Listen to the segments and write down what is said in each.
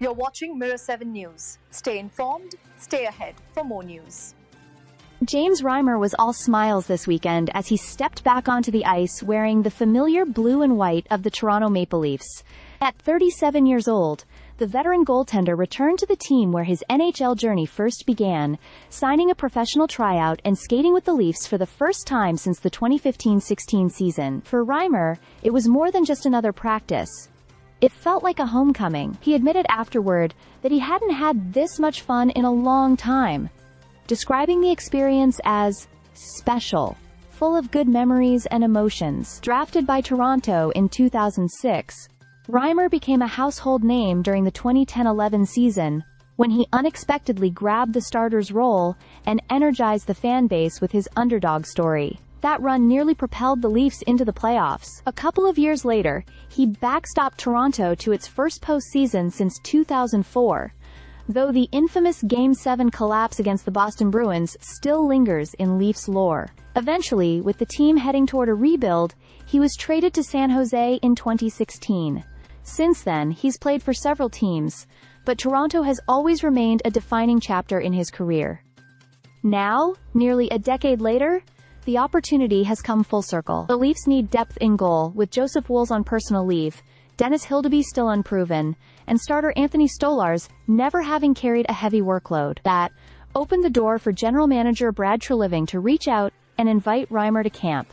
You're watching Mirror 7 News. Stay informed, stay ahead for more news. James Reimer was all smiles this weekend as he stepped back onto the ice wearing the familiar blue and white of the Toronto Maple Leafs. At 37 years old, the veteran goaltender returned to the team where his NHL journey first began, signing a professional tryout and skating with the Leafs for the first time since the 2015-16 season. For Reimer, it was more than just another practice. It felt like a homecoming. He admitted afterward that he hadn't had this much fun in a long time, describing the experience as special, full of good memories and emotions. Drafted by Toronto in 2006, Reimer became a household name during the 2010-11 season, when he unexpectedly grabbed the starter's role and energized the fan base with his underdog story. That run nearly propelled the Leafs into the playoffs. A couple of years later, he backstopped Toronto to its first postseason since 2004, though the infamous Game 7 collapse against the Boston Bruins still lingers in Leafs lore. Eventually, with the team heading toward a rebuild, he was traded to San Jose in 2016. Since then, he's played for several teams, but Toronto has always remained a defining chapter in his career. Now, nearly a decade later, the opportunity has come full circle. The Leafs need depth in goal, with Joseph Wool's on personal leave, Dennis Hildeby still unproven, and starter Anthony Stolarz never having carried a heavy workload. That opened the door for general manager Brad Treliving to reach out and invite Reimer to camp.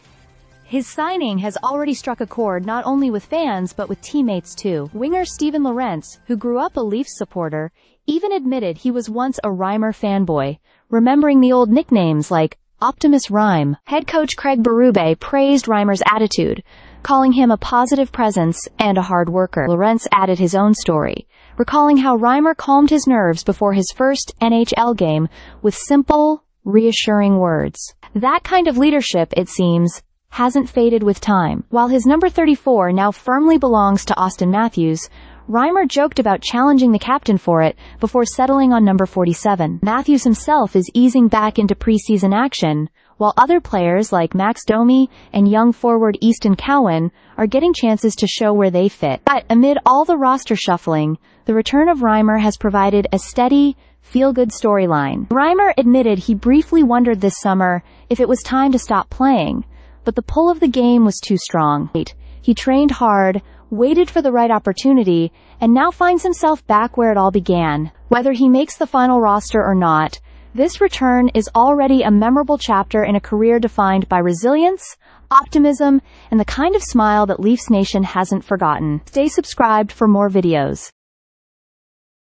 His signing has already struck a chord not only with fans but with teammates too. Winger Steven Lorentz, who grew up a Leafs supporter, even admitted he was once a Reimer fanboy, remembering the old nicknames like Optimus Rhyme. Head coach Craig Berube praised Reimer's attitude, calling him a positive presence and a hard worker. Lorentz added his own story, recalling how Reimer calmed his nerves before his first NHL game with simple, reassuring words. That kind of leadership, it seems, hasn't faded with time. While his number 34 now firmly belongs to Austin Matthews, Reimer joked about challenging the captain for it before settling on number 47. Matthews himself is easing back into preseason action, while other players like Max Domi and young forward Easton Cowan are getting chances to show where they fit. But amid all the roster shuffling, the return of Reimer has provided a steady, feel-good storyline. Reimer admitted he briefly wondered this summer if it was time to stop playing, but the pull of the game was too strong. He trained hard, waited for the right opportunity, and now finds himself back where it all began. Whether he makes the final roster or not, this return is already a memorable chapter in a career defined by resilience, optimism, and the kind of smile that Leafs Nation hasn't forgotten. Stay subscribed for more videos.